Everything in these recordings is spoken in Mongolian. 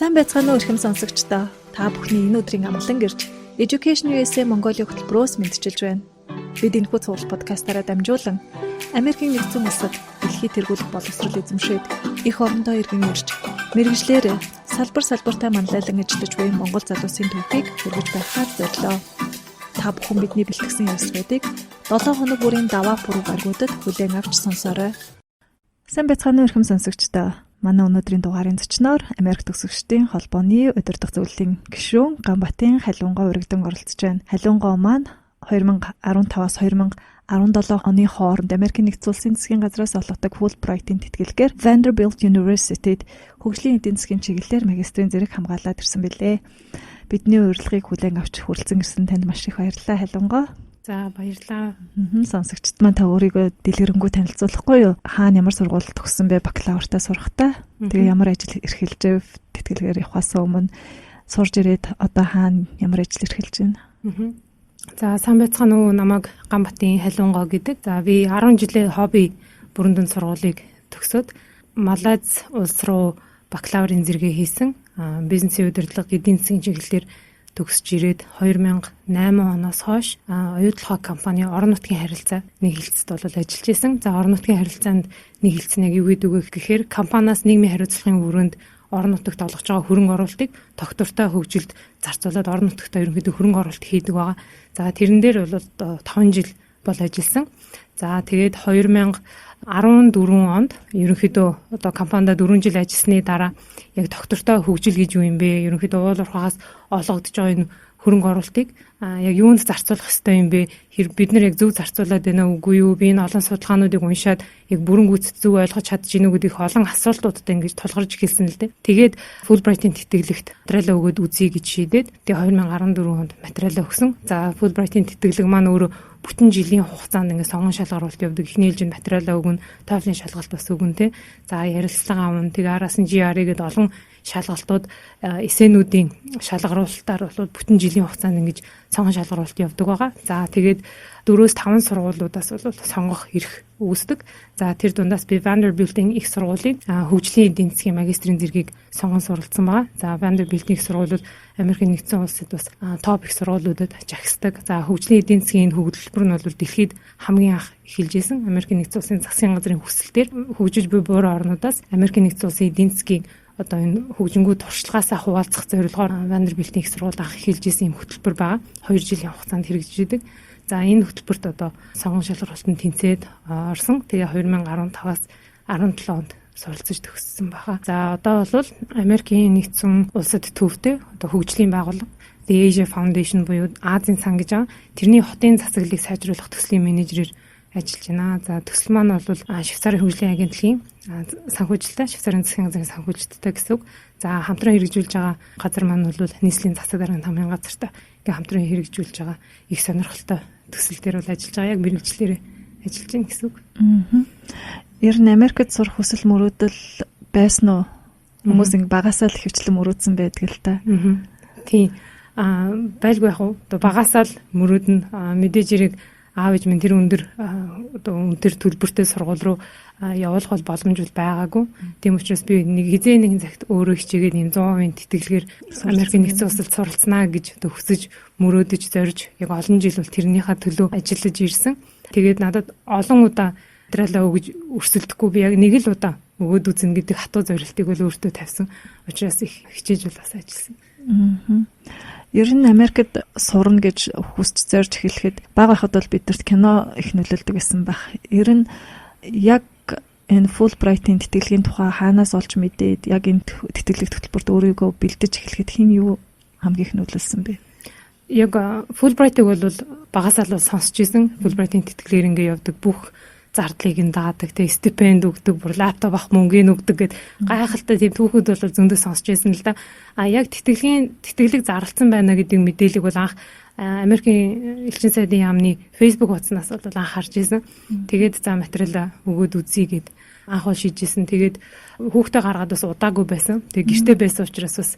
Сайн байцгаана уу эрхэм сонсогчдоо. Та бүхний энэ өдрийн амгалан гэрж Education USA Mongolia хөтөлбөрөөс мэдчилж байна. Бид энэхүү цуглал подкастаараа дамжуулан Америкийн нэгдсэн улсад дэлхийд тэргүүлэх боловсрол эзэмшээд их орондоо иргэн ирж мэргэжлэр салбартай манлайлан ажиллаж буй Монгол залуусын түүхийг хүргэж байхаар зорилоо. Та бүхэн бидний бэлтгэсэн ярилцлагуудыг 7 хоног бүрийн даваа пүрэв гаргуудад хүлээн авч сонсоорой. Сайн байцгаана уу эрхэм сонсогчдоо. Манай өнөөдрийн дугаарын зочноор Америк төгсөгчдийн холбооны удирдах зөвлөлийн гишүүн Ганбатын Халиунгой урагдан оролцож байна. Халиунгой маань 2015-аас 2017 оны хооронд Америкийн нэгдсэн улсын засгийн газраас олгодог Fulbright-ийн тэтгэлгээр Vanderbilt University-д хөгжлийн эдийн засгийн чиглэлээр магистрийн зэрэг хамгаалаад ирсэн билээ. Бидний урилгыг хүлээн авч хүрэлцэн ирсэн танд маш их баярлалаа Халиунгой. За баярлалаа. Сонсогчд маань та өөрийгөө дэлгэрэнгүй танилцуулахгүй юу? Хаана ямар сургуульд төгссөн бэ? Бакалавртаа сурахдаа. Тэгээ ямар ажил эрхэлж вэ? Тэтгэлгээр явахаас өмнө сурж ирээд одоо хаана ямар ажил эрхэлж байна? За сайн байцгаана уу, намайг Ганбатын Халиунгой гэдэг. За би 10 жилийн хобби бүрэн сургуулийг төгсөөд Малайз улс руу бакалаврын зэрэгээ хийсэн. Бизнесийн удирдлага, эдийн засгийн чиглэлээр төгсөж ирээд 2008 оноос хойш оюутлогоо компани орон нутгийн харилцаа нэг хэлцэд бол ажиллаж исэн. За орон нутгийн харилцаанд нэг хэлц нь яг юу гэдэг вэ гэхээр компаниас нийгмийн хариуцлагын өрөөнд орон нутагт олгож байгаа хөрөнгө оруулалтыг тогтвортой хөгжилд зарцуулаад орон нутагт ерөнхийдөө хөрөнгө оруулалт хийдэг байгаа. За тэрэн дээр бол 5 жил бол ажилласан. За тэгээд 2014 онд ерөнхийдөө одоо компанид 4 жил ажилласны дараа яг доктортой хөгжил гэж юу юм бэ? Ерөнхийдөө уул уурхаагаас олгогдож байгаа энэ хөрөнгө оруулалтыг яг юунд зарцуулах ёстой юм бэ? Бид нар яг зөв зарцуулаад байна уугүй юу? Би энэ олон судалгаануудыг уншаад яг бүрэн гүйцэд зөв ойлгож чадж гинүү гэдгийг олон асуултуудад ингэж тулгарч эхэлсэн л дээ. Тэгээд Fulbright-ийн тэтгэлэгт материалаа өгөөд үзье гэж шийдээд тэгээд 2014 онд материалаа өгсөн. За Fulbright-ийн тэтгэлэг маань өөрөө бүтэн жилийн хугацаанд ингээд сонгон шалгаруулалт явдаг. Эхний ээлжинд материалаа өгнө, TOEFL-ийн шалгалт бас өгнө те. За ярилцлага авна. Тэгээ араас нь GRE гэдэг олон шалгалтууд эсэнүүдийн шалгаруулалтаар бол бүтэн жилийн хугацаанд ингэж сонгон шалгаруулалт явдаг байгаа. За тэгээд 4-5 сургуулиудаас бол сонгох эрх үүсдэг. За тэр дундаас би Vanderbilt-ийн их сургуулийн хөгжлийн эдийн засгийн магистрийн зэргийг сонгон суралцсан байгаа. За Vanderbilt-ийн их сургуулиуд Америкийн нэгдсэн улсад бас топ их сургуулиудад жагсдаг. За хөгжлийн эдийн засгийн энэ хөтөлбөр нь бол дэлхийд хамгийн анх эхэлж исэн. Америкийн нэгдсэн улсын засгийн газрын хүсэлтээр хөгжиж буй буур орнуудаас Америкийн нэгдсэн улсын эдийн засгийн одоо энэ хөгжингүү туршлагаасаа хуваалцах зорилгоор Vanderbilt-ийн их сургууль анх эхэлж исэн юм хөтөлбөр байгаа. 2 жилийн хугацаанд хэрэгжиж идэг. За энэ хөтөлбөрт одоо сонгон шалгуулалтанд тэнцээд орсон. Тэгээ 2015-аас 17 онд суралцж төгссөн байгаа. За одоо бол Америкийн нэгдсэн улсад төвтэй одоо хөгжлийн байгууллага The Asia Foundation буюу Азийн сан гэж байгаа. Тэрний хотын засаглалыг сайжруулах төслийн менежерээр ажиллаж байна. За төсөл маань бол Швейцарын хөгжлийн агентлагийн санхүүжилттэй, Швейцарын засгийн газрын санхүүжилттэй гэсэн үг. За хамтран хэрэгжүүлж байгаа газар маань бол нийслэлийн засаг дарганы хамгийн газартай ингээ хамтран хэрэгжүүлж байгаа их сонирхолтой төсөл дээр бол ажиллаж байгаа. Яг мэргэжлэрээ ажиллаж байна гэсэн үг. Ер нь Америкт сурах хүсэл мөрөөдөл байсан уу? Хүмүүс ингээ багасаа л хөвчлэн мөрөөдсөн байдаг л та. Тийм. Байлгүй яг уу. Багасаа л мөрөөднө. Мэдээж ирэг аав ээж минь тэр өндөр төлбөртэй сургууль руу явуулах бол боломж байгаагүй. Тийм учраас би нэг нэгэн цагт өөрөө хичээгээд энэ 100% тэтгэлгээр Америкийн нэгдсэн улсад суралцнаа гэж хүсэж мөрөөдөж зорж яг олон жил бол тэрнийхээ төлөө ажиллаж ирсэн. Тэгээд надад олон удаа материалаа өгж өрсөлдөхгүй би яг нэг л удаа өгөөд үзнэ гэдэг хатуу зорилтыг бол өөртөө тавьсан. Учраас их хичээж бол бас ажилласан. Ер нь Америкт сурна гэж хүсч зорж эхлэхэд бага байхад бол бидэрт кино их нөлөөлдөг гэсэн баг. Ер нь яг энэ Fulbright-ийн тэтгэлгийн тухай хаанаас олж мэдээд яг энэ тэтгэлэг хөтөлбөрт өөрийгөө бэлдэж эхлэхэд хэн юу хамгийн их нөлөөлсөн бэ? Яг Fulbright-ыг бол багасаа л сонсч ирсэн. Fulbright-ийн тэтгэлгээр ингээ явдаг бүх зардлыг нь даадаг, тэг стипенд өгдөг, бүр лаптоп авах мөнгөний өгдөг гэд гайхалтай тийм түүхүүд бол зөндөө сонсч байсан л да. Яг тэтгэлэг зарлцсан байна гэдэг мэдээллийг бол анх Америкийн элчин сайдын яамны Facebook хуудаснаас бол анх харж ирсэн. Тэгээд за материал өгөөд үзье гэд анх бол шийдчихсэн. Тэгээд хүүхдээ гаргаад бас удаагүй байсан. Тэгээд гэртээ байсан учраас бас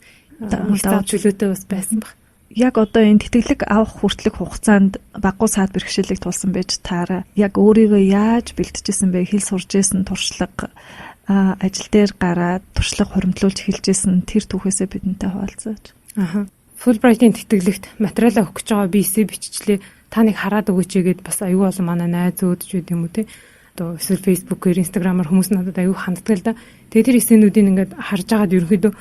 удаа чөлөөтэй бас байсан баг. Яг одоо энэ тэтгэлэг авах хүртэлх хугацаанд баггүй саад бэрхшээлийг тулсан байж таараа яг өөрийгөө яаж бэлтжижсэн бэ? Хэл сурж исэн туршлага ажил дээр гараад туршлага хуримтлуулж эхэлжсэн тэр түүхээсээ бидэнтэй хуваалцаач. Fulbright-ийн тэтгэлэгт материалаа өгөх гэж байгаа би эсээ биччихлээ. Та нэг хараад өгөөч гэгээд бас аюу олон манай найзууд ч үгүй юм уу те. Одоо эсвэл Facebook-ээр, Instagram-аар хүмүүс надад аюу ханддаг л да. Тэгээ тэр эсээнүүдийг ингээд харж агаад ерөнхийдөө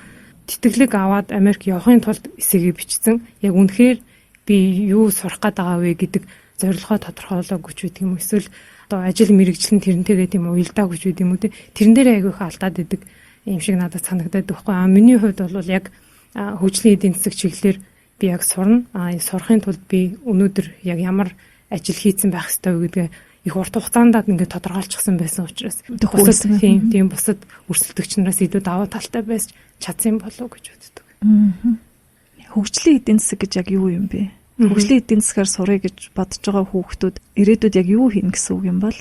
тэтгэлэг аваад Америк явахын тулд эсээгээ бичсэн. Яг үнэхээр би юу сурах гээд байгаа вэ гэдэг зорилгоо тодорхойлоогүй ч үгүй юм уу. Эсвэл одоо ажил мэргэжлэн тэрнтэйгээ тийм уялдаагүй ч үгүй юм уу те. Тэрэн дээр аягүй их алдаад идэг юм шиг надад санагдаад байхгүй. Миний хувьд бол яг хөгжлийн эдийн засаг чиглэлээр би яг сурна. Сурахын тулд би өнөөдөр яг ямар ажил хийцэн байх ёстой вэ гэдгээ их урт хугацаанд ингээд тодорхойлчихсан байсан учраас тийм бусад өрсөлдөгч нараас илүү даваа талтай байж чадсан болов гэж боддог. Хөгжлийн эдийн засаг гэж яг юу юм бэ? Хөгжлийн эдийн засгаар сурах гэж бодож байгаа хүүхдүүд ирээдүйд яг юу хийнэ гэсэн үг юм бол?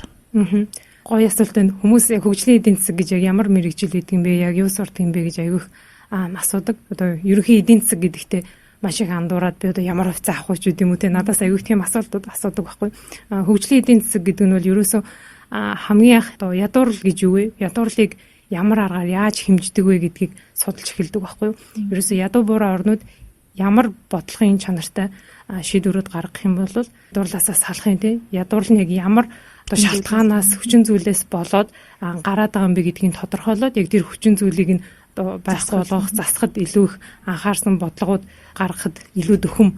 Гоё асуулт энэ. Хүмүүс яг хөгжлийн эдийн засаг гэж яг ямар мэрэгжил гэдэг юм бэ? Яг юу сурдаг юм бэ гэж аявих асуудаг. Одоо ерөнхий эдийн засаг гэдэгтээ маш их андуураад би одоо ямар хувьцаа авах вэ гэдэг юм уу те надаас аявих тийм асуудаг байхгүй. Хөгжлийн эдийн засаг гэдэг нь бол ерөөсөө хамгийн анх одоо ядуурл гэж юу вэ? Ядуурлыг ямар аргаар яаж хэмждэг вэ гэдгийг судалж эхэлдэг байхгүй. Ерөөсөө ядуу буурай орнууд ямар бодлогын чанартай шийдвэрүүд гаргах юм бол ядуурлаасаа салахын те ядуурл нь яг ямар одоо шалтгаанаас хүчин зүйлээс болоод гараад байгаа юм бэ гэдгийг тодорхойлоод яг тэр хүчин зүйлийг нь байхгүй болгох засахад илүү их анхаарсан бодлогууд гаргахад илүү дөхөм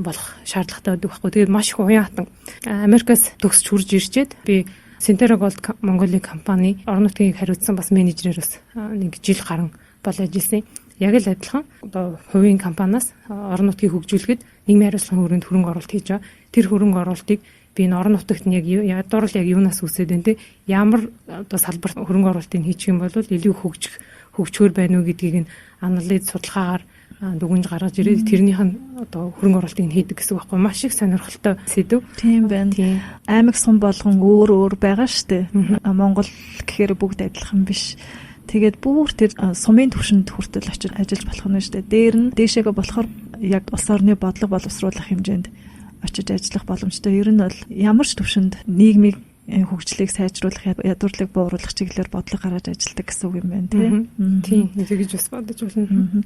болох шаардлагатай байдаг байхгүй. Тэгээд маш их уян хатан Америкаас төгсч хурж ирчээд би Centera Gold Mongolia компани орон нутгийг хариуцсан бас менежерээр бас нэг жил гарan бол ажилласан. Яг л адилхан одоо хувийн компаниас орон нутгийг хөгжүүлэхэд нийгмийн хариуцлагын хүрээнд хөрөнгө оруулалт хийж байгаа. Тэр хөрөнгө оруулалтыг би энэ орон нутагт яг ядуурл яг юунаас үсээд байна те ямар одоо салбарт хөрөнгө оруулалтыг хийчих юм бол илүү хөгжөхөр байна уу гэдгийг нь анализ судалгаагаар дүгнж гаргаж ирээд тэрнийх нь одоо хөрөнгө оруулалтыг хийдэг гэсэн үг байхгүй. Маш их сонирхолтой сэдв. Тийм байна. Аймаг сум болгон өөр байгаа штэ. Монгол гэхээр бүгд адилхан биш. Тэгээд бүр тэр сумын түвшинд хүртэл очиж ажиллаж болох нь штэ. Дээр нь дээшээгээ болохоор яг улс орны бодлого боловсруулах хэмжээнд очиж ажиллах боломжтой. Ер нь бол ямар ч түвшинд нийгмийг хөгжлийг сайжруулах, ядуурлыг бууруулах чиглэлээр бодлого гаргаж ажилладаг гэсэн үг юм байна тийм. Тэгэж бас бодож болно.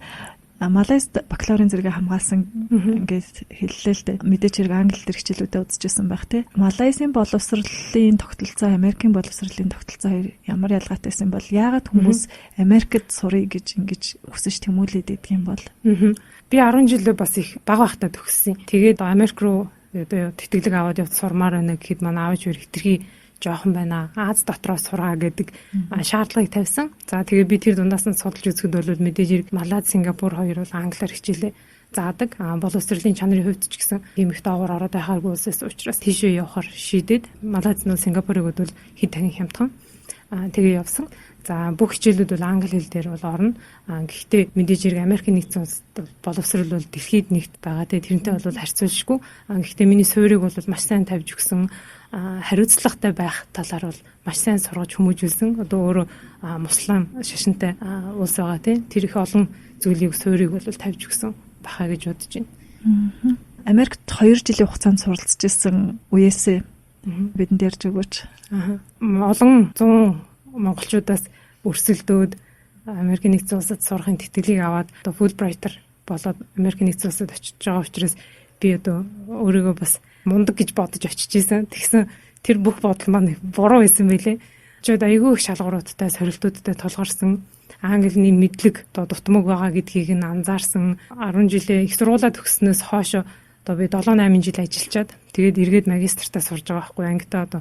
Малайзд бакалаврын зэрэгээ хамгаалсан ингээд хэллээ л дээ. Мэдээч хэрэг англи дээр хичээлүүдэд үзчихсэн байх тий. Малайзын боловсролын тогтолцоо, Америкийн боловсролын тогтолцоо ямар ялгаатай байсан бол яагаад хүмүүс Америкт сурыг гэж ингэж хүсэж тэмүүлээд байдаг юм бол? Би 10 жилээ бас их бага байхдаа төгссөн. Тэгээд Америк руу одоо тэтгэлэг аваад явж сурмаар байна гэхэд манай аав ээж хитрхи жоохон байна. Аз дотроо сураа гэдэг шаардлагыг тавьсан. За тэгээ би тэр дундаас нь судалж үзэхэд бол мэдээж Малайз, Сингапур хоёр бол англиар хичээлээ заадаг. Боловсролын чанарын хувьд ч гэсэн ийм их доогоор ороод байхааргүй улсаас учраас тийшээ явахаар шийдээд Малайз нь Сингапурыг бол хэд дахин хямдхан тэгээ явсан. За бүх хичээлүүд бол англи хэл дээр бол орно. Гэхдээ мэдээж хэрэг Америкийн нэгдсэн улсад боловсрол бол дэлхийд нэгт байгаа. Тэгээ тэрнтэй бол харьцуулшгүй. Гэхдээ миний суурийг бол маш сайн тавьж өгсөн. Хариуцлагатай байх талаар бол маш сайн сургаж хүмүүжүүлсэн. Одоо өөрөө муслим шашинтай улс байгаа тийм. Тэр их олон зүйлийг суурийг бол тавьж өгсөн бахаа гэж бодож байна. Америкт 2 жилийн хугацаанд суралцж ирсэн үеэсээ бидэнд ярьж өгөөч. Олон 100 монголчуудаас өрсөлдөөд Америкийн нэгдсэн улсад сурахын тэтгэлгийг аваад одоо Fulbright-аар болоод Америкийн нэгдсэн улсад очиж байгаа учраас би одоо өөрийгөө бас мундаг гэж бодож очиж исэн. Тэгсэн тэр бүх бодол маань буруу байсан байлээ. Чод айгүй их шалгууруудтай, сорилтуудтай тулгарсан. Английн мэдлэг одоо дутмаг байгаа гэдгийг нь анзаарсан. 10 жилээ их сургуулаа төгснөөс хойш одоо би 7-8 жил ажиллачаад тэгээд эргээд магистртаа сурж байгаа байхгүй ангитаа одоо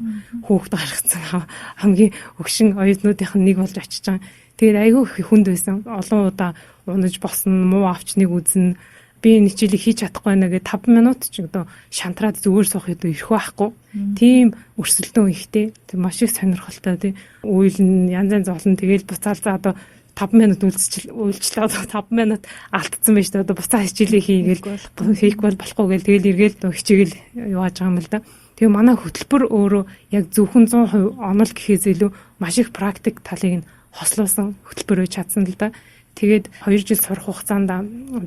хүүхд гаргацсан хамгийн өгшин оюутнуудынх нь нэг болж очиж байгаа. Тэгээд айгүй их хүнд байсан. Олон удаа унаж босно, муу авчныг үзнэ. Би энэ хичээлийг хийж чадахгүй байна гэж 5 минут ч одоо шантраад зүгээр суухад ирэх байхгүй. Тийм өрсөлдөөн ихтэй. Тэг маш их сонирхолтой тий. Үйл нь янз янз олон тэгээд буцаал за одоо 5 минут үйлчлээ 5 минут алдсан байж та одоо буцаа хичээлээ хийгээл хийхгүй болохгүй гээл тэгэл эргээл хичээгэл явааж байгаа юм л да. Тэгээ манай хөтөлбөр өөрөө яг зөвхөн 100% онол гэхээс илүү маш их практик талыг нь хослуулсан хөтөлбөр байж чадсан л да. Тэгээд 2 жил сурах хугацаанд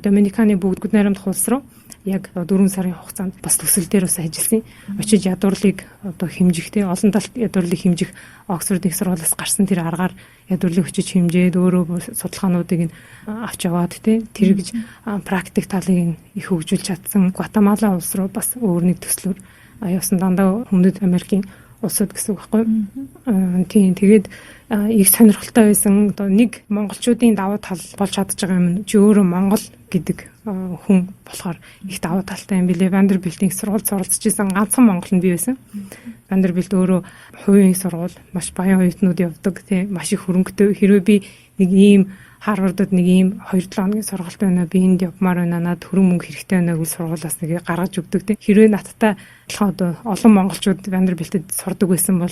Доминиканы бүгд найрамдах улс руу яг 4 сарын хугацаанд бас төсөл дээр бас ажилласан. Очиж ядуурлыг одоо хэмжихтэй олон талт ядуурлыг хэмжих Оксфорд их сургуулиас гарсан тэр аргаар ядуурлыг очиж хэмжээд өөрөө судалгаануудыг авч яваад тэр гэж практик талыг их хөгжүүлж чадсан. Гватемала улс руу бас өөр нэг төслөөр явсан дандаа Өмнөд Америкийн улсууд гэсэн үг байхгүй. Тийм тэгээд их сонирхолтой байсан. Одоо нэг монголчуудын давуу тал болж чадж байгаа юм чи өөрөө монгол гэдэг хүн болохоор их давуу талтай юм билээ. Vanderbilt-ийн сургуульд суралцж исэн ганцхан монгол нь би байсан. Vanderbilt өөрөө хувийн сургууль, маш баян оюутнууд явдаг, тийм маш их хөрөнгөтэй. Хэрвээ би нэг ийм Харвардд нэг ийм 2-7 хоногийн сургалт байна. Би энд явмаар байна. Надад хөрөнгө мөнгө хэрэгтэй байна гэвэл сургуулиас нэг гаргаж өгдөг тийм. Хэрвээ надтай одоо олон монголчууд Vanderbilt-д сурдаг байсан бол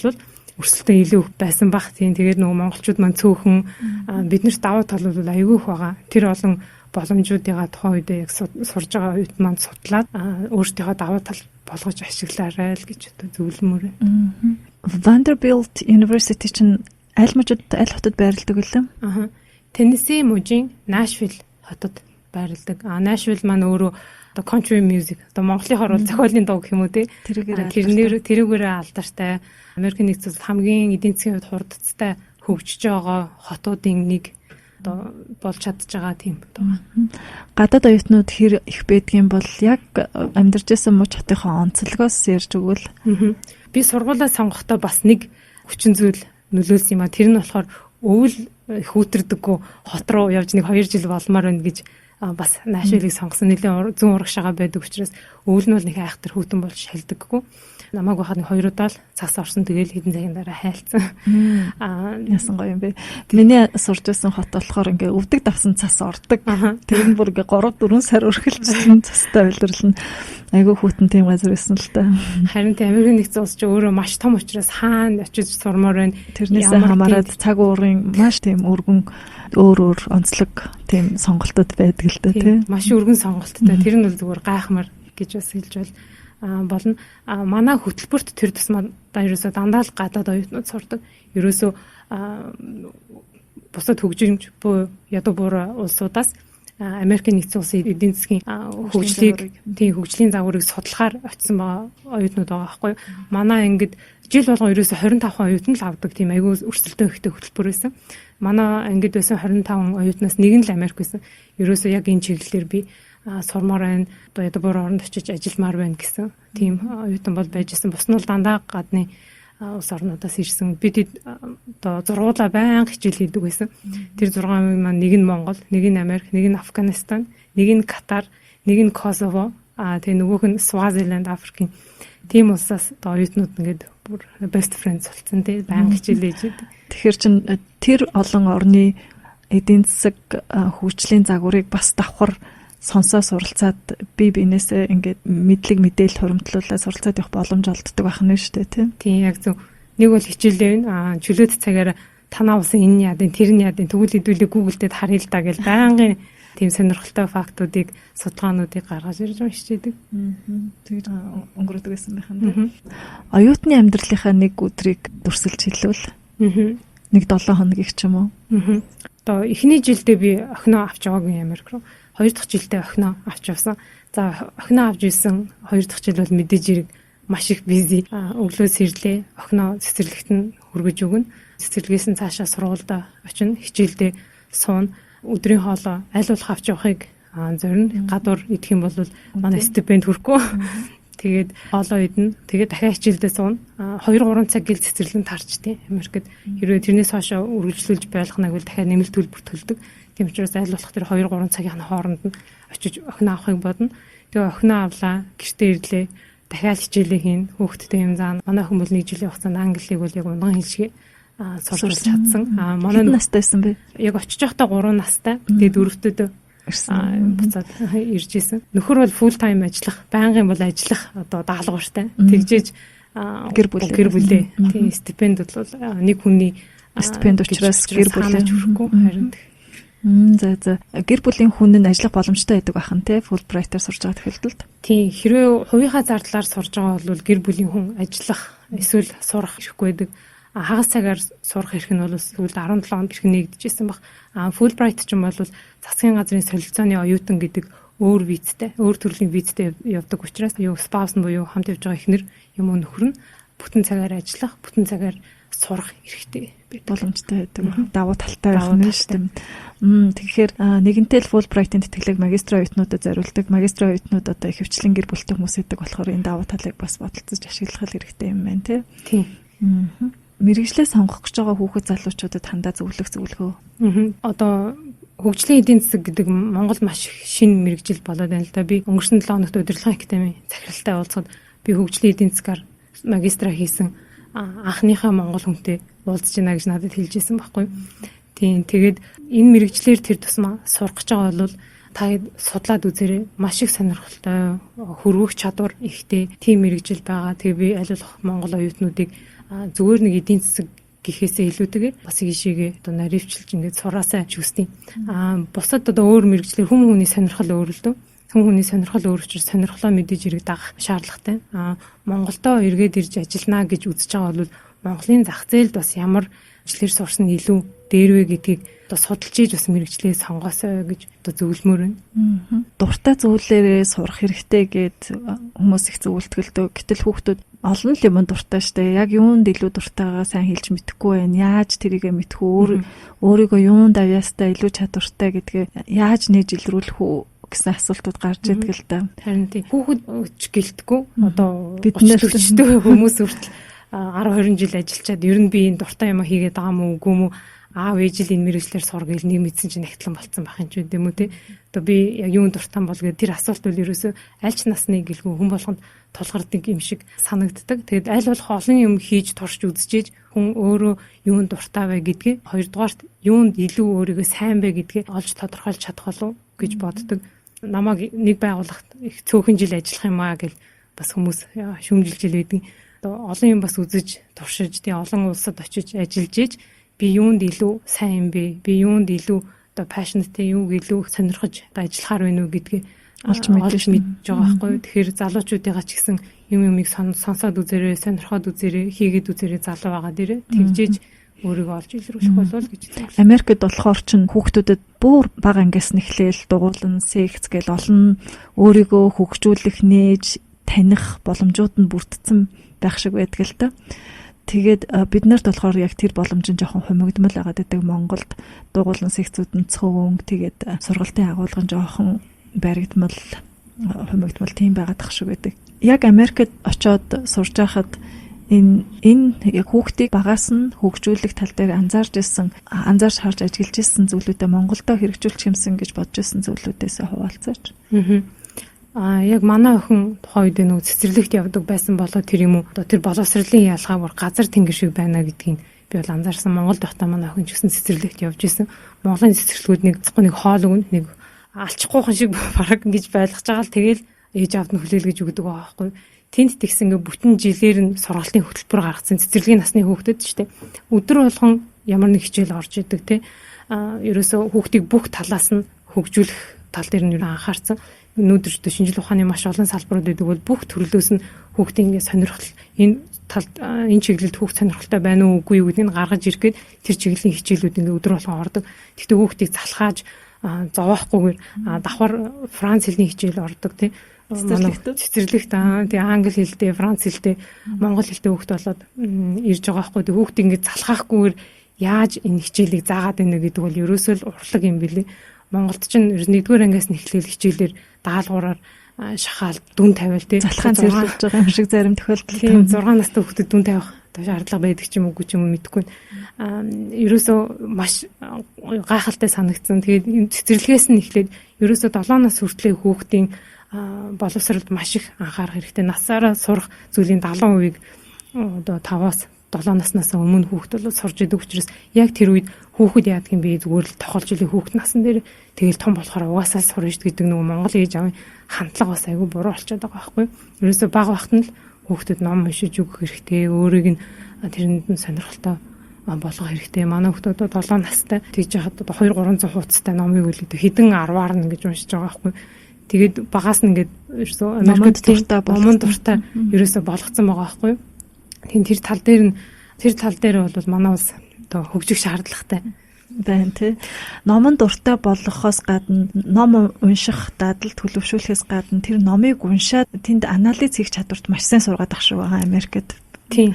өрсөлдөөн илүү байсан бах тийм. Тэгээд нөгөө монголчууд маань цөөхөн биднэрт давуу тал бол аюул их байгаа. Тэр олон боломжуудыгаа тухайн үедээ яг сурж байгаа үед маань судлаад өөртөөхөө давуу тал болгож ашиглаарай л гэж зөвлөмөр байна. Vanderbilt University чинь аль хотод байрладаг вэ? Tennessee мужийн Nashville хотод байрладаг. Nashville маань өөрөө одоо country music одоо Монголын хорвол зохиолын дуу гэх юм уу тий. Тэрүүгээрээ алдартай. Америкийн нэгдсэн улс хамгийн эдийн засгийн хувьд хурдцтай хөгжиж байгаа хотуудын нэг одоо болж чадж байгаа тийм одоо. Гадаад оюутнууд хэр их байдгийн бол яг амьдарч байсан муж хотынхоо онцлогоос ярьж өгвөл. Би сургуулаа сонгохдоо бас нэг хүчин зүйл нөлөөлсөн юм а. Тэр нь болохоор өвөл их үтэрдэггүй хот руу явж нэг 2 жил болмоор байна гэж бас Nashville-ийг сонгосон. Нэлээд зүүн урагшаага байдаг учраас өвөл нь бол нэг айхтар хүүтэн болж шалдаггүй. Намайг байхад нэг 2 удаа л цаас орсон. Тэгээл хэдэн цагийн дараа хайлтсан. Яасан гоё юм бэ. Миний сурж байсан хот болохоор ингээ өвдөг давсан цас ордог. Тэр нь бүр ингээ 3-4 сар өрхөлжсэн цастай байлрлна. Айгүй хүүтэн тийм газар байсан л та. Харин тийм Америкийн нэгдсэн улс ч өөрөө маш том учраас хаана очиж сурмаар байна. Тэрнээс хамаарат цаг уурын маш тийм өргөн өөр онцлог тийм сонголтууд байдаг л та тийм. Маш өргөн сонголттой. Тэр нь бол зүгээр гайхмар гэж бас хэлж болно. Манай хөтөлбөрт тэр тусмаа ерөөсөө дандаа л гадаад оюутнууд сурдаг. Ерөөсөө бусад хөгжимч буюу ядуу буур улсуудаас Америкийн нэгдсэн улсын эдийн засгийн хөгжлийн загварыг судлахаар очсон байгаа оюутнууд байгаа байхгүй юу? Манай ангид жил болгон ерөөсөө 25 оюутан л авдаг тийм айгүй өрсөлдөөн ихтэй хөтөлбөр байсан. Манай ангид байсан 25 оюутнаас нэг нь л Америк байсан. Ерөөсөө яг энэ чиглэлээр би сурмаар байна. Одоо ядуу буур оронд очиж ажилламаар байна гэсэн тийм оюутан бол байж исэн. Бус нь бол дандаа гадны улс орнуудаас ирсэн. Бид одоо зургуулаа байнга хичээл хийдэг байсан. Тэр 6 маань нэг нь Монгол, нэг нь Америк, нэг нь Афганистан, нэг нь Катар, нэг нь Косово, тэгээ нөгөөх нь Свазиленд, Африкийн тийм улсаас одоо оюутнууд ингээд бүр best friends болсон тийм байнга хичээл хийж байдаг. Тэгэхээр чин тэр олон орны эдийн засаг хөгжлийн загварыг бас давхар сонсоо суралцаад биенээсээ ингээд мэдлэг мэдээлэл хуримтлуулаад суралцаад явах боломж олддог байх нь шүү дээ тийм. Тийм яг зөв. Нэг бол хичээлээ чөлөөт цагаар танаа усан энэ яадын тэр нь яадын тэгвэл хэдүүлээ Google дээр харъя л да гэж байнгын тийм сонирхолтой фактуудыг судалгаануудыг гаргаж ирж уншижээдэг. Тэгж өнгөрөөдөг гэсэн байх юм. Оюутны амьдралынхаа нэг өдрийг дүрсэлж хэлвэл нэг 7 хоногийг ч юм уу. Одоо эхний жилдээ би охиноо авч яваагүй Америк руу. 2 дахь жилдээ охиноо авч явсан. За охиноо авч ирсэн 2 дахь жил бол мэдээж хэрэг маш их бизи. Өглөө сэрлээ. Охиноо цэцэрлэгт нь хүргэж өгнө. Цэцэрлэгээс нь цаашаа сургуультай очино. Хичээлдээ суuna. Өдрийн хоолоо аль болох авч явахыг зорино. Гадуур идэх юм бол манай стипенд хүрэхгүй. Тэгээд хоолоо идэнэ. Тэгээд дахиад хичээлдээ суuna. 2-3 цаг гэл цэцэрлэг таарчдیں۔ Америкт хэрвээ тэрнээс хойш үргэлжлүүлж байлгахнаг бол дахиад нэмэлт төлбөр төлдөг. Тийм учраас аль болох тэр 2-3 цагийн хооронд нь очиж охиноо авахыг бодно. Тэгээ охиноо авлаа, гэртээ ирлээ. Дахиад хичээлээ хийн, хүүхдтэй юм заана. Манай хүмүүс 1 жилийн хугацаанд англиг бол яг унган хэлшгээ сурч чадсан. Манай настай байсан бэ? Яг очиж байхдаа 3 настай. Тэгээд дөрөвдөд буцаад ирж исэн. Нөхөр бол full time ажиллах, байнгын бол ажиллах одоо даалгавартай. Тэгжээж гэр бүлээ. Тийм стипенд бол нэг хүний стипенд учраас гэр бүлээ хүрхгүй харин за гэр бүлийн хүн нь ажиллах боломжтой байдаг байх нь те Fulbright-аар сурж байгаа тохиолдолд. Тийм хэрвээ хувийнхаа зардлаар сурж байгаа бол гэр бүлийн хүн ажиллах эсвэл сурах хэрэггүй байдаг. хагас цагаар сурах эрх нь бол сүүлд 17 онд эрх нэгдэжсэн баг. Fulbright ч юм бол засгийн газрын солилцооны оюутан гэдэг өөр визтэй, өөр төрлийн визтэй явдаг учраас юу spouse нь буюу хамт явж байгаа эхнэр юм уу нөхөр нь бүтэн цагаар ажиллах, бүтэн цагаар сурах эрхтэй боломжтой байдаг. Давуу талтай байх нь шүү дээ. Тэгэхээр нэгэнтэй л Fulbright-ийн тэтгэлэг магистрийн оюутнуудад зориулдаг. Магистрийн оюутнууд одоо их хвчлэн гэр бүлтэй хүмүүс байдаг болохоор энэ давуу талыг бас бодолцож ашиглах хэрэгтэй юм байна тийм. Мэргэжлээ сонгох гэж байгаа хүүхэд залуучуудад хандаа зөвлөгөө. Одоо хөгжлийн эдийн засаг гэдэг Монгол маш шинэ мэргэжил болоод байна л да. Би өнгөрсөн 7 хоногт удирдлагын академийн захиралтай уулзахад би хөгжлийн эдийн засгаар магистра хийсэн анхныхаа монгол хүнтэй уулзж байна гэж надад хэлжсэн байхгүй. Тийм. Тэгээд энэ мэргэжлэр тэр тусмаа сурах гэж байгаа бол та судлаад үзээрэй. Маш их сонирхолтой, хөрвөх чадвар ихтэй тийм мэргэжил байгаа. Тэгээ би аль болох монгол оюутнуудыг зүгээр нэг эдийн засаг гэхээсээ илүүтэйгээр бас ийшээгээ одоо наривчлж ингээд сураасаа жүстийн. Бусад одоо өөр мэргэжлэр хүний сонирхол өөр л дөө. Хүний сонирхол өөр учраас сонирхлоо мэдээж хэрэг дагах шаардлагатай. Монголдоо эргээд ирж ажиллана гэж үзэж байгаа бол Монголын зах зээлд бас ямар мэргэжлэр сурсан илүү дээр вэ гэдгийг одоо судалж ийж бас мэргэжлээ сонгоосоо гэж одоо зөвлөмөр байна. Дуртай зүйлээрээ сурах хэрэгтэй гэд хүмүүс их зөвлөлтгөлдөө. Гэтэл хүүхдүүд олон л юм дуртай штэ. Яг юунд илүү дуртайгаа сайн хэлж мэдэхгүй байна. Яаж тэрийгэ мэдхүү, өөрийгөө юунд авьяастай илүү чадвартай гэдгээ яаж нээж илрүүлэх үү гэсэн асуултууд гарч идэг л да. Харин тийм хүүхэд ч гэлтгүй одоо бид нэрчтэй хүмүүс хүртэл 10 20 жил ажиллачаад ер нь би энэ дуртай юм хийгээд байгаа мó үгүй мó аав ээж л энэ мэргэжлэр сур гэл нэг мэдсэн чинь ахтлан болцсон байх юм ч үгүй юм те. Одоо би яг юунд дуртай бол гэдэг тэр асуулт бол ерөөсөө аль ч насны гэлгүй хүн болгонд тулгардаг юм шиг санагддаг. Тэгээд аль болох олон юм хийж турш үзчихээж хүн өөрөө юунд дуртай вэ гэдгээ хоёрдугаарт юунд илүү өөрийгөө сайн бэ гэдгээ олж тодорхойлж чадах болов гэж боддог. Намайг нэг байгууллагт их цөөхөн жил ажиллах юм аа гэл бас хүмүүс шүүмжилж байдаг. Олон юм бас үзэж туршиж тий олон улсад очиж ажиллаж ийж би юунд илүү сайн юм бэ? Би юунд илүү одоо passionate юу илүү сонирхож ажиллахаар байна уу гэдгийг олж мэдж байгаа байхгүй. Тэгэхээр залуучуудыгаа ч гэсэн юмыг сонсоод үзээрэй, сонирхоод үзээрэй, хийгээд үзээрэй залуу байгаа дээрээ тэгжээж өөрийгөө олж илрүүлэх болов гэж байна. Америкт болохоор ч хүүхдүүдэд бүр бага ангиас нэхлээл дугуулan секц гэл олон өөрийгөө хөгжүүлэх, нээж таних боломжууд нь бүрдсэн байх шиг байдаг л да. Тэгээд бид нарт болохоор яг тэр боломж нь жоохон хумигдмал байгаад байдаг. Монголд дугуулan секцүүд нь цөөн тэгээд сургалтын агуулгын жоохон баригдмал хумигдмал тийм байгаад тах шиг байдаг. Яг Америкт очиод сурж байхад энэ яг хүүхдийг багаас нь хөгжүүлэх тал дээр анзаарч харж ажиллаж ирсэн зүйлүүдээ Монголдо хэрэгжүүлчих юмсан гэж бодож ирсэн зүйлүүдээс хуваалцаач. Яг манай охин тухайн үед нэг цэцэрлэгт явдаг байсан болоо тэр юм уу одоо тэр боловсролын ялгаа бүр газар тэнгэр шиг байна гэдгийг би бол анзаарсан. Монголд байхдаа манай охин ч гэсэн цэцэрлэгт явж исэн. Монголын цэцэрлэгүүд нэг хоол өгнө нэг алчихгүйхан шиг бараг ингэж байлгаж байгаа л тэгэл ээж аавд нь хүлээлгэж өгдөг байгаа байхгүй. Тэнд тэгсэн ингээ бүтэн жилээр нь сургалтын хөтөлбөр гаргацсан цэцэрлэгийн насны хүүхдэд ч тийм өдөр болгон ямар нэг хичээл орж идэг тийм ерөөсөө хүүхдийг бүх талаас нь хөгжүүлэх тал дээр нь анхаарсан. Өнөөдөр шинжлэх ухааны маш олон салбарууд байдаг бол бүх төрлөөс нь хүүхдийн сонирхол энэ талд энэ чиглэлд хүүхд сонирхолтой байна уу үгүй юу гэдгийг гаргаж ирэхэд тэр чиглэлийн хичээлүүд ингээ өдөр болгон ордог. Тэгтээ хүүхдийг залхааж зовоохгүйгээр давхар Франц хэлний хичээл ордог тийм цэцэрлэгт тэгээ англи хэлтэй, франц хэлтэй, монгол хэлтэй хүүхд болоод ирж байгаа хгүй. Тэгээ хүүхд ингэ залхаахгүйгээр яаж энэ хичээлийг заагаад байна гэдэг бол ерөөсөө л урлаг юм билий. Монголд ч 1-р ангиас нь эхлээл хичээлээр даалгавраар шахаал дүн тавиал тий залхаан зэрлүүлж байгаа юм шиг зарим тохиолдолд тийм 6 настай хүүхдэд дүн тавих шаардлага байдаг ч юм уу ч юм мэдэхгүй. Ерөөсөө маш гайхалтай санагдсан. Тэгээд цэцэрлэгээс нь эхлээд ерөөсөө 7 нас хүртлийн хүүхдийн боловсролд маш их анхаарах хэрэгтэй. Насаараа сурах зүйлийн 70% одоо 5-аас 7 наснаас өмнө хүүхд бол сурж идэг учраас яг тэр үед хүүхэд яадаг юм бэ зүгээр л тохиолж илийн хүүхд насн дээр тэгэл том болохоор угаасаа сурна шүү гэдэг нөгөө Монгол ээж аавын хандлага бас айгүй буруу болчиход байгаа байхгүй. Ерөөсөө бага бахт нь л хүүхдэд ном уншиж өгөх хэрэгтэй. Өөрийг нь тэрэнд нь сонирхолтой болгох хэрэгтэй. Манай хүүхдүүд 7 настай тэгж яхад 200-300 хуудастай номыг үлээдэг. Хэдэн 10-аар нь гэж уншиж байгаа байхгүй. Тэгээд багаас нь ингээд ерөөсөө Америкт дуртай ерөөсөө болгоцсон байгаа байхгүй. Тийм тэр тал дээр нь тэр тал дээр бол манай улс одоо хөгжих шаардлагатай байна тий. Номон дуртай болгохоос гадна ном унших дадал төлөвшүүлэхээс гадна тэр номыг уншаад тэнд анализ хийх чадварт маш сайн сургаад ах шүү байгаа Америкт. Тийм.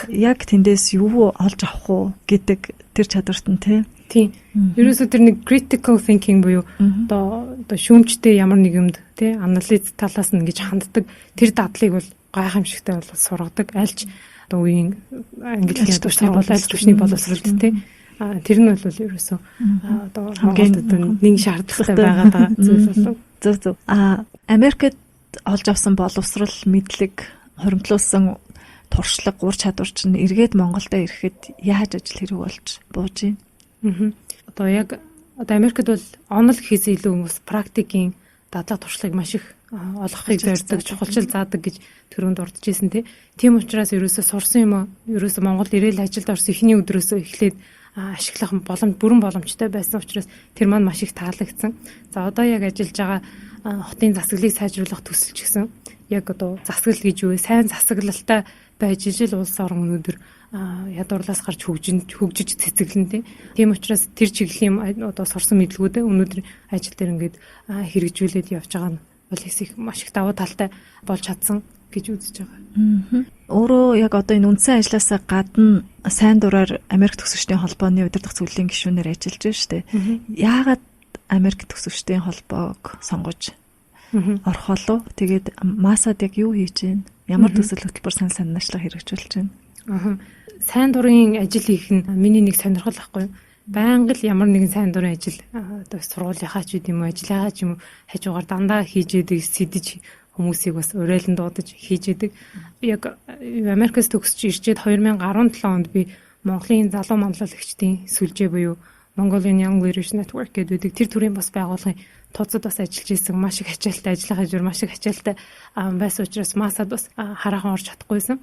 Яг тэндээс юу олж авах уу гэдэг тэр чадварт нь тий. Тийм. Ерөөсөө тэр нэг critical thinking буюу одоо шүүмжтэй ямар нэг юмд тий анализ талаас нь гэж ханддаг тэр дадлыг бол гайхамшигтай бол сургадаг. Альч одоо үеийн англи хэлний сургууль альч төвчний боловсролд тий. Тэр нь бол ерөөсөө одоо хамгийн нэг шаардлагатай байгаа зүйл болов. Зөв. Америкт олж авсан боловсрол, мэдлэг, хоримтлуулсан туршлага, ур чадвар чинь эргээд Монголдо ирэхэд яаж ажил хэрэг болж бууж байна? Одоо яг Америкт бол онол гэхээс илүү хүмүүс практикийн дадлаг туршлагыг маш их олгохыг зорддог, чухалчил заадаг гэж төрөнд дурдж ирсэн тийм учраас ерөөсөө сурсан юм ерөөсөө Монголд ирээл ажилд орсон эхний өдрөөсөө эхлээд ашиглах бүрэн боломжтой байсан учраас тэр маань маш их таалагдсан. За одоо яг ажиллаж байгаа хотын засаглалыг сайжруулах төсөл ч гэсэн яг одоо засаглал гэж юу вэ? Сайн засаглалтай байж ижил улс орон өнөөдөр ядуурлаас гарч хөгжиж цэцэглэн тийм учраас тэр чиглэлийн одоо сурсан мэдлгүүдээ өнөөдөр ажил дээр ингээд хэрэгжүүлээд явж байгаа нь бол их маш их давуу талтай болж чадсан гэж үзэж байгаа. Өөрөө яг одоо энэ үндсэн ажлаасаа гадна сайн дураар Америк төгсөгчдийн холбооны удирдах зөвлөлийн гишүүнээр ажиллаж байна шүү дээ. Яагаад Америк төгсөгчдийн холбоог сонгож орох болов? Тэгээд масад яг юу хийж байна? Ямар төсөл хөтөлбөр санаачлах хэрэгжүүлж байна? Сайн дурын ажил хийх нь миний нэг сонирхол байхгүй юу? Байнга л ямар нэгэн сайн дурын ажил одоо сургуулийнхаа ч юм уу ажиллагаа ч юм уу хажуугаар дандаа хийж идэг сэдэж хүмүүсийг бас урайлан дуудаж хийж идэг. Яг Америкээс төгсч ирчээд 2017 онд би Монголын залуу мамлагчдын сүлжээ буюу Mongolian Young Leaders Network гэдэг тэр төрлийн бас байгууллагын тооцоод бас ажиллаж исэн маш их ачаалттай ажиллах хажуур маш их ачаалттай байсан учраас масад бас хараахан орж чадахгүйсэн.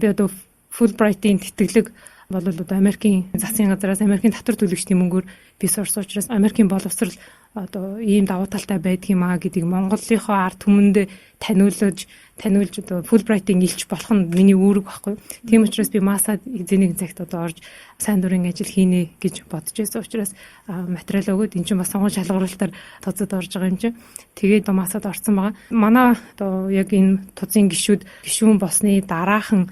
Би одоо Fulbright-ийн тэтгэлэг бол одоо Америкийн засгийн газраас Америкийн татвар төлөгчдийн мөнгөөр би сурсан учраас Америкийн боловсрол одоо ийм давуу талтай байдаг юм аа гэдгийг Монголынхоо ард түмэнд таниулж одоо Fulbright-ийн илч болох нь миний үүрэг байхгүй. Тийм учраас би масад эзэнийг цагт одоо орж сайн дурын ажил хийнэ гэж бодож байсан учраас материал өгөөд эн чинь бас сонгон шалгуулалтаар тооцоод орж байгаа юм чинь. Тэгээд масад орсон байгаа. Манай одоо яг энэ тузын гишүүн болсны дараахан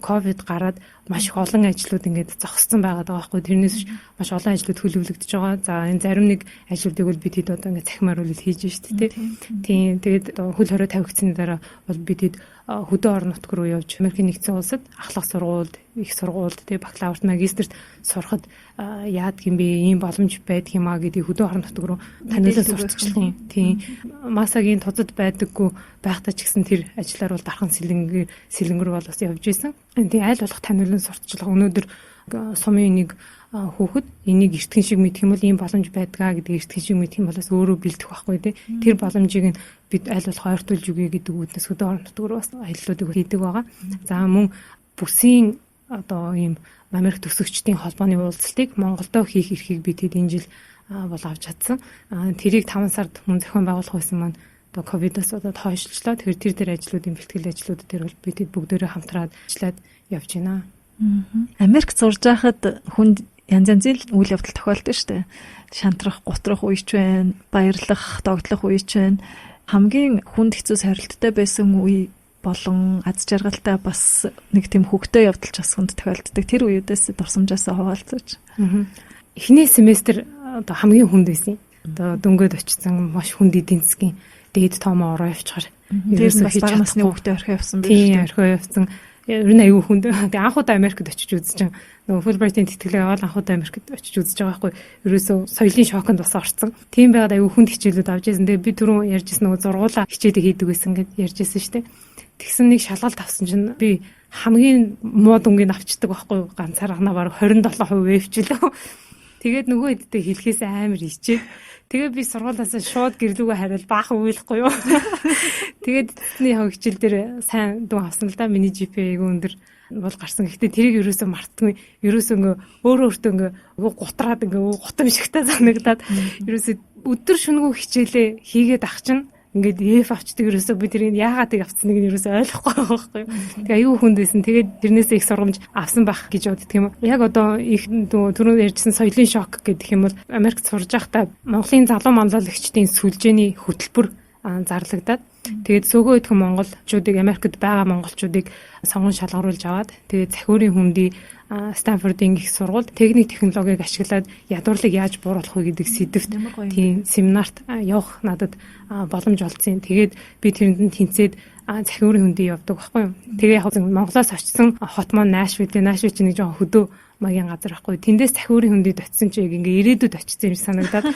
ковид гараад маш их олон ажлууд ингээд зогссон байгаад байгаа байхгүй. Тэрнээс маш олон ажлууд хөлөвлөгдөж байгаа. За энэ зарим нэг ажлуудыг бол бид хэд одоо ингээд цахимаар үйл хийж штэ тийм. Тэгээд хөл хорой тавигдсны дараа бол бид хэд хөдөө орон нутг руу явж Америкийн нэгдсэн улсад ахлах сургуульд, их сургуульд тэгээд бакалаврт, магистрт сурахад яадаг юм бэ? Ийм боломж байдаг юм аа гэдгийг хөдөө орон нутг руу таниулаад сурталчлах юм. Тийм. Масагийн тузад байдаггүй байхдаа ч гэсэн тэр ажлаар бол дархан сэлэнгэр бол бас явж исэн. Тийм аль болох таниулан сурталчлах. Өнөөдөр сумын нэг хүүхэд энийг эртхэн шиг мэдэх юм бол ийм боломж байдгаа гэдэг эртхэн шиг мэдэх юм болоос өөрөө бэлдэх байхгүй тий. Тэр боломжийг нь бид аль болох ойртуулж өгье гэдэг үүднээс хөдөө орон нутгаар бас аяллуудыг хийдэг байгаа. За мөн бүсийн одоо ийм Америк төгсөгчдийн холбооны уулзалтыг Монголдо хийх эрхийг бид энэ жил бол авч чадсан. Тэрийг 5 сард мөн зохион байгуулах байсан маань одоо ковидоос одоо хойшлчлаа. Тэгэхээр тэр дээр ажлуудын бэлтгэл ажлууд дээр бол бид бүгдээрээ хамтраад ажиллаад явж байна. Америк сурж байхад хүнд янз янзын үйл явдал тохиолдсон шүү дээ. Шантрах, гутрах үе ч байна, баярлах, догтлох үе ч байна. Хамгийн хүнд хэцүү сорилттой байсан үе болон аз жаргалтай бас нэг тийм хөвгтэй явдал ч бас хүнд тохиолддог. Тэр үеэдээс дурсамжаас хаваалцаж. Эхний семестр одоо хамгийн хүнд байсан. Одоо дөнгөд очсон маш хүнд эдийн засгийн дээд тоомоо ороо явчихаар. Тэрс бас бага насны хөвгтэй орхио явсан байх. Тийм, орхио явсан. Ер нь аюу хүнд. Тэгээ анхудаа Америкт очиж үзэж байгаа. Нөгөө Fulbright-ийн тэтгэлэг аваад анхудаа Америкт очиж үзэж байгаа байхгүй. Ерөөсөө соёлын шоконд бас орсон. Тийм байгаад аюу хүнд хичээлүүд авч ирсэн. Тэгээ би түрүүн ярьжсэн нөгөө зургуулаа хичээлийг хийдэг байсан гэд ярьжсэн шүү дээ. Тэгсэн нэг шалгалт авсан чинь би хамгийн муу дүнгийг авчдаг байхгүй. Ганцаар гана баг 27% вэвчлээ. Тэгээд нөгөө хэдтэй хэлхээс амар ичээ. Тэгээ би сургуулиасаа шууд гэрлүүгээ хариул баахан үйлэхгүй юу. Тэгээд эцний хичээл дээр сайн дүн авсан л да. Миний GPA айгүй өндөр бол гарсан. Гэхдээ тэрийг ерөөсөө мартдаггүй. Ерөөсөө өөртөө гутраад гутам шигтэй санагдаад ерөөсөө өдөр шөнөгүй хичээлээ хийгээд ах чинь ингээд F авчдаг ерөөсөө би тэрийг яагаад тийг авцсныг нь ерөөсөө ойлгохгүй байгаа байхгүй юу. Тэгээ аюу хүнд байсан. Тэгээд тэрнээсээ их сургамж авсан байх гэж боддог юм. Яг одоо их түрүү ярьжсэн соёлын шок гэдэг юм бол Америкт сурж байхдаа Монголын залуу манлайлагчдын сүлжээний хөтөлбөр зарлагдаад тэгээд сөөгөө идэх монголчуудыг Америкт байгаа монголчуудыг сонгон шалгаруулж аваад тэгээд захиурын хүндий Стэнфордын их сургуульд техник технологиг ашиглаад ядуурлыг яаж бууруулах вэ гэдэг сэдвт тийм семинарт явах надад боломж олдсон. Тэгээд би тэрэнд тэнцээд захиурын хүндий явдаг байхгүй юу. Тэгээ яг Монголоос очсон хот маань Нашвилл чинь нэг жоохон хөдөө магийн газар байхгүй. Тэндээс захиурын хүндэд очисон чи ингээ ирээдүйд очсон юм санагдаад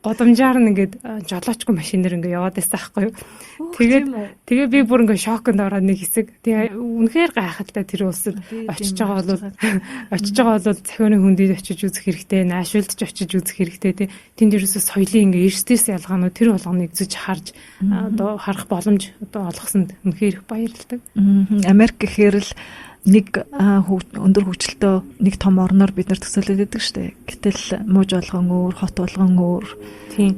годамжаар нь ингээд жолоочгүй машинаар ингээ яваад байсан байхгүй юу. Тэгээ би бүр ингээ шоконд ороод нэг хэсэг. Тэгээ үнэхээр гайхалтай тэр улсад очиж байгаа бол захиурын хүндэд очиж үзэх хэрэгтэй, Нашвиллд ч очиж үзэх хэрэгтэй. Тэнд ерөөсөө соёлын ингээ эрсдээс ялгаанууд тэр болгоныг зүж харж одоо харах боломж одоо олгосонд үнэхээр баярлалтай. Америк гэхээр л нэг өндөр хөгжилтэй нэг том орноор бид нар төсөөлөд байдаг шүү дээ. Гэтэл мууж болгон өөр, хот болгон өөр. Тийм.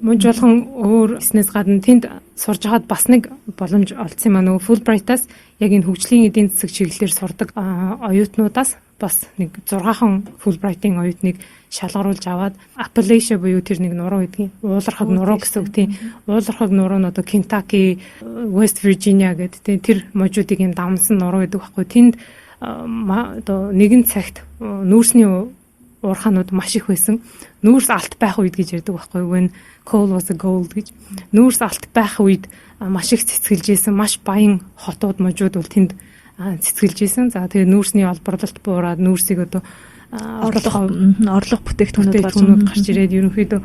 Мууж болгон өөр эснээс гадна тэнд сурж хагаад бас нэг боломж олдсон юм аа. Нөгөө Fulbright-аас яг энэ хөгжлийн эдийн засаг чиглэлээр сурдаг оюутнуудаас бас нэг 6хан Fulbright-ийн оюутныг шалгаруулж аваад Appalachia буюу тэр нэг нуруу гэдгийг уулархаг нуруу гэсэн үг тийм. Уулархаг нуруу нь одоо Kentucky, West Virginia гэдэг тэр мужуудыг юм давмсан нуруу гэдэг байхгүй. Тэнд одоо нэгэн цагт нүүрсний уурхаанууд маш их байсан. Нүүрс алт байх үед гэж ярьдаг байхгүй. When coal was a gold гэж. Нүүрс алт байх үед маш их цэцгэлж исэн, маш баян хотууд мужууд бол тэнд цэцгэлж исэн. За тэгээ нүүрсний олборлолт буураад нүүрсийг одоо орлого бүтээгдэхүүнүүд гарч ирээд ерөнхийдөө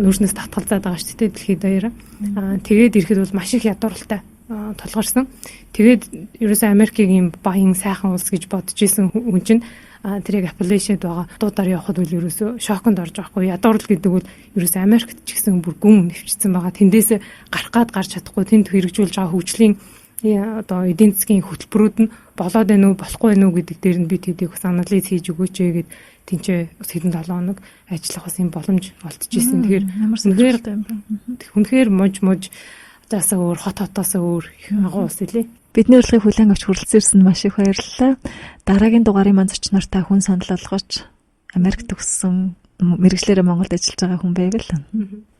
нүүрснээс татгалзаад байгаа шүү дээ дэлхийд даяараа. Тэгээд ирэхэд бол маш их ядууралтай толгорсон. Тэгээд ерөөсөө Америкийг юм баян сайхан улс гэж бодож исэн хүн чинь тэр яг Appalachia-д байгаа дуудаар явхад бол ерөөсөө шоконд орж байгаа хгүй. Ядуурл гэдэг бол ерөөсөө Америкт ч гэсэн бүр гүн нэвчсэн байгаа. Тэндээс гарах гад гарч чадахгүй тэнд хэрэгжүүлж байгаа хөгжлийн одоо эдийн засгийн хөтөлбөрүүд нь болоод байна уу болохгүй байна уу гэдэг дээр нь би тэдийг бас анализ хийж өгөөч гээд тэнцээ хэдэн 7 хоног ажиллах бас юм боломж олдож исэн. Тэгэхээр үнэхээр муж таасаа өөр хотоосоо өөр агуу ус илээ. Бидний урилгыг хүлээн авч хүрэлцээрсэн маш их баярлалаа. Дараагийн дугаарын маань зочноор та хүн санал болгооч. Америкт төгссөн мэргэжлээрээ Монголд ажиллаж байгаа хүн байв л.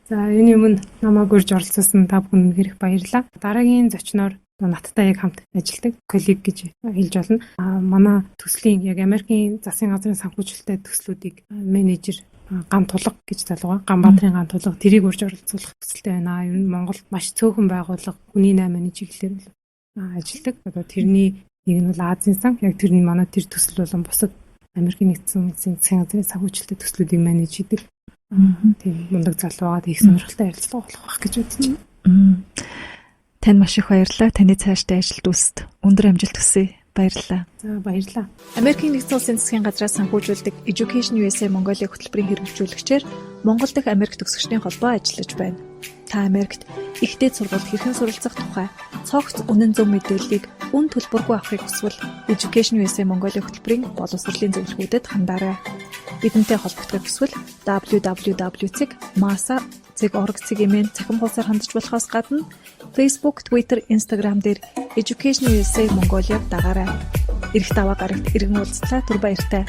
За энэ юмд намайг урьж оролцуулсан та бүхэнд их баярлалаа. Дараагийн зочноор надтай яг хамт ажилладаг коллег гэж хэлж болно. Манай төслийн яг Америкийн засгийн газрын санхүүжилттэй төслүүдийг менежер ган тулга гэж залууга Ганбаатрын ган тулга тэрийг урьж оролцуулах төсөлтэй байна. Ер нь Монголд маш цөөхөн байгууллага хүний 8-ны чиглэлээр ажилладаг. Одоо тэрний нэг нь бол Азийн сан. Яг тэрний манай тэр төсөл болон бусад Америкийн нэгдсэн улсын засгийн газрын санхүүжилттэй төслүүдийг менеж хийдэг. Тийм мундаг залуугаад их сонирхолтой ярилцлага болох байх гэж бодож байна. Танд маш их баярлалаа. Таны цаашдаа ажилд үст өндөр амжилт хүсье. Баярлалаа. За баярлалаа. Америкийн нэгдсэн улсын засгийн газраас санхүүжүүлдэг Education USA Mongolia хөтөлбөрийн хэрэгжүүлэгчээр Монгол дахь Америк төгсөгчдийн холбоо ажиллаж байна. Та Америкт ихтэй сургуульд хэрхэн суралцах тухай цогц үнэн зөв мэдээллийг үн төлбөргүй авахыг хүсвэл Education USA Mongolia хөтөлбөрийн боловсролын зөвлөгөөдөд хандаарай. Бидэнтэй холбогдохыг хүсвэл www.masa.org-ийн цахим хуудасаар хандж болохоос гадна Facebook, Twitter, Instagram дээр Education USA Mongolia дагаарай. Ирэх даваа гарагт иргэн уулзлаа. Түр баяртай.